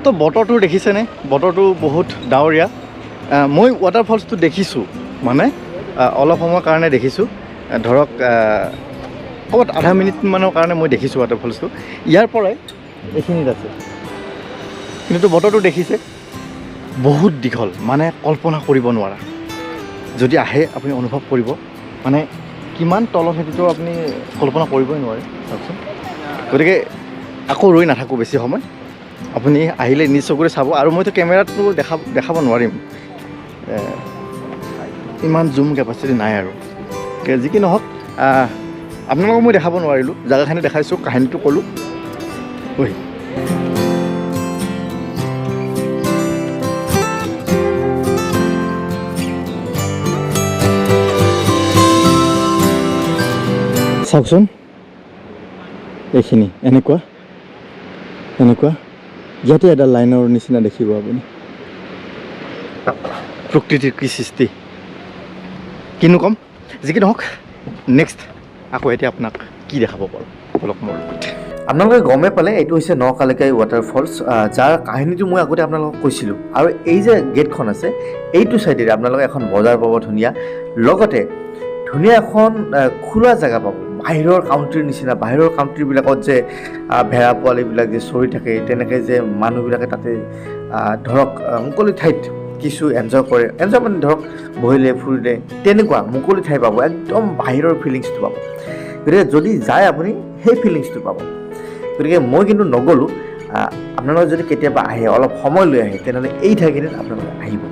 তো বতৰটো দেখিছেনে বতৰটো বহুত ডাৱৰীয়া মই ৱাটাৰফলছটো দেখিছোঁ মানে অলপ সময়ৰ কাৰণে দেখিছোঁ ধৰক ক'ত আধা মিনিটমানৰ কাৰণে মই দেখিছোঁ ৱাটাৰফলছটো ইয়াৰ পৰাই এইখিনিত আছে কিন্তু বতৰটো দেখিছে বহুত দীঘল মানে কল্পনা কৰিব নোৱাৰা যদি আহে আপুনি অনুভৱ কৰিব মানে কিমান তলত সেইটোতো আপুনি কল্পনা কৰিবই নোৱাৰে চাওকচোন গতিকে আকৌ ৰৈ নাথাকোঁ বেছি সময় আপুনি আহিলে নিজ চকুৰে চাব আৰু মইতো কেমেৰাটো দেখাব নোৱাৰিম ইমান জুম কেপাচিটি নাই আৰু যি কি নহওক আপোনালোকক মই দেখাব নোৱাৰিলোঁ জেগাখিনি দেখাইছোঁ কাহিনীটো ক'লোঁ ঐ চাওকচোন এইখিনি এনেকুৱা ইয়াতে এডাল লাইনৰ নিচিনা দেখিব আপুনি প্ৰকৃতিৰ কি সৃষ্টি কিনো ক'ম যি কি নহওক নেক্সট আকৌ এতিয়া আপোনাক কি দেখাব পাৰোঁ অলপ মোৰ লগত আপোনালোকে গমে পালে এইটো হৈছে নকালিকাই ৱাটাৰফলছ যাৰ কাহিনীটো মই আগতে আপোনালোকক কৈছিলোঁ আৰু এই যে গেটখন আছে এইটো ছাইডেৰে আপোনালোকে এখন বজাৰ পাব ধুনীয়া লগতে ধুনীয়া এখন খোলা জেগা পাব বাহিৰৰ কাউণ্ট্ৰিৰ নিচিনা বাহিৰৰ কাউণ্ট্ৰিবিলাকত যে ভেড়া পোৱালিবিলাক যে চৰি থাকে তেনেকৈ যে মানুহবিলাকে তাতে ধৰক মুকলি ঠাইত কিছু এনজয় কৰে এনজয় মানে ধৰক বহিলে ফুৰিলে তেনেকুৱা মুকলি ঠাই পাব একদম বাহিৰৰ ফিলিংছটো পাব গতিকে যদি যায় আপুনি সেই ফিলিংছটো পাব গতিকে মই কিন্তু নগ'লোঁ আপোনালোকে যদি কেতিয়াবা আহে অলপ সময় লৈ আহে তেনেহ'লে এই ঠাইখিনিত আপোনালোকে আহিব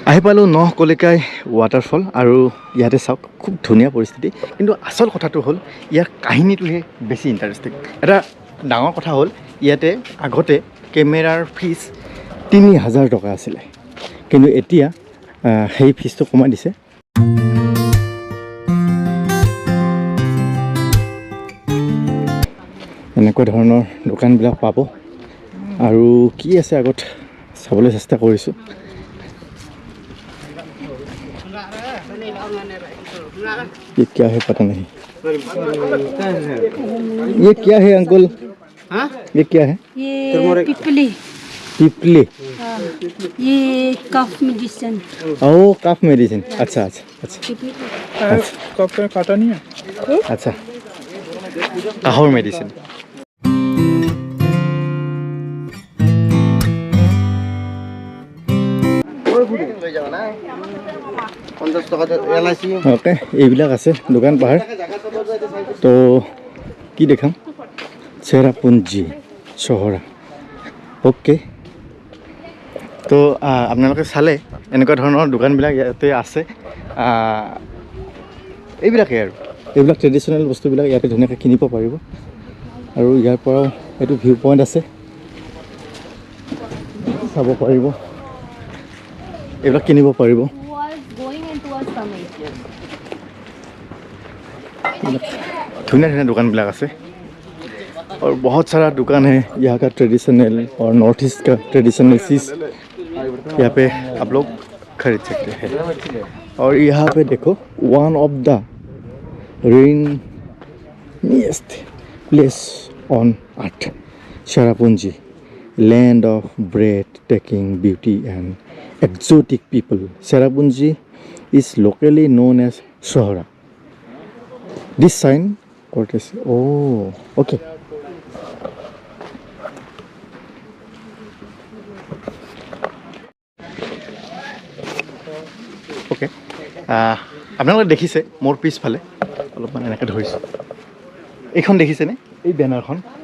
আহি পালোঁ নকলিকাই ৱাটাৰফল আৰু ইয়াতে চাওক খুব ধুনীয়া পৰিস্থিতি কিন্তু আচল কথাটো হ'ল ইয়াৰ কাহিনীটোহে বেছি ইণ্টাৰেষ্টিং এটা ডাঙৰ কথা হ'ল ইয়াতে আগতে কেমেৰাৰ ফিজ ৩,০০০ টকা আছিলে কিন্তু এতিয়া সেই ফিজটো কমাই দিছে এনেকুৱা ধৰণৰ দোকানবিলাক পাব আৰু কি আছে আগত চাবলৈ চেষ্টা কৰিছোঁ ये क्या है पता नहीं ये क्या है अंकल हाँ ये क्या है ये पिपली पिपली ये कफ मेडिसिन ओ कफ मेडिसिन अच्छा अच्छा अच्छा कफ का काटा नहीं है अच्छा काहर मेडिसिन ओके এইবিলাক আছে দোকান পাহাৰ তো কি দেখাম চেৰাপুঞ্জী চহৰা ওকে তো আপোনালোকে চালে এনেকুৱা ধৰণৰ দোকানবিলাক ইয়াতে আছে এইবিলাকেই আৰু এইবিলাক ট্ৰেডিশ্যনেল বস্তুবিলাক ইয়াতে ধুনীয়াকৈ কিনিব পাৰিব আৰু ইয়াৰ পৰাও এইটো ভিউ পইণ্ট আছে চাব পাৰিব এইবিলাক কিনিব পাৰিব धुनिया धुनिया दुकान बिलाक आसे और बहुत सारा दुकान है यहाँ का ट्रेडिशनल और नॉर्थ ईस्ट का ट्रेडिशनल चीज़ यहाँ पे आप लोग खरीद सकते हैं और यहाँ पे देखो one of the rainiest place on earth Cherrapunji land of breathtaking beauty and exotic people Cherrapunji is locally known as Sohra this sign what is oh okay okay আপোনালোকে দেখিছে মোৰ পিছফালে অলপমান এনেকৈ ধৰিছোঁ এইখন দেখিছেনে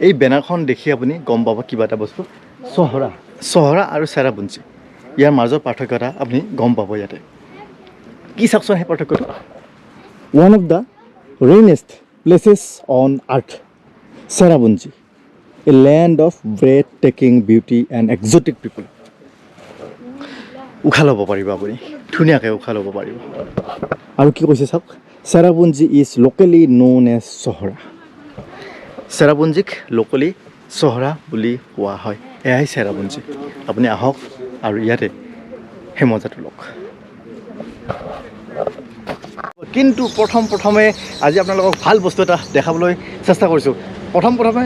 এই বেনাৰখন দেখি আপুনি গম পাব কিবা এটা বস্তু চহৰা আৰু চেৰাপুঞ্জী ইয়াৰ মাজৰ পাৰ্থক্যটা আপুনি গম পাব ইয়াতে কি চাওকচোন সেই পাৰ্থক্যটো one of the rainiest places on earth Cherrapunji a land of breathtaking beauty and exotic people উশাহ ল'ব পাৰিব আপুনি ধুনীয়াকৈ উশাহ ল'ব পাৰিব আৰু কি কৈছে চাওক Cherrapunji is locally known as Sohra চেৰাপুঞ্জীক লোকেলি চহৰা বুলি কোৱা হয় এয়াই চেৰাপুঞ্জী আপুনি আহক আৰু ইয়াতে সেই মজাটো লওক কিন্তু প্ৰথমে আজি আপোনালোকক ভাল বস্তু এটা দেখাবলৈ চেষ্টা কৰিছোঁ প্ৰথমে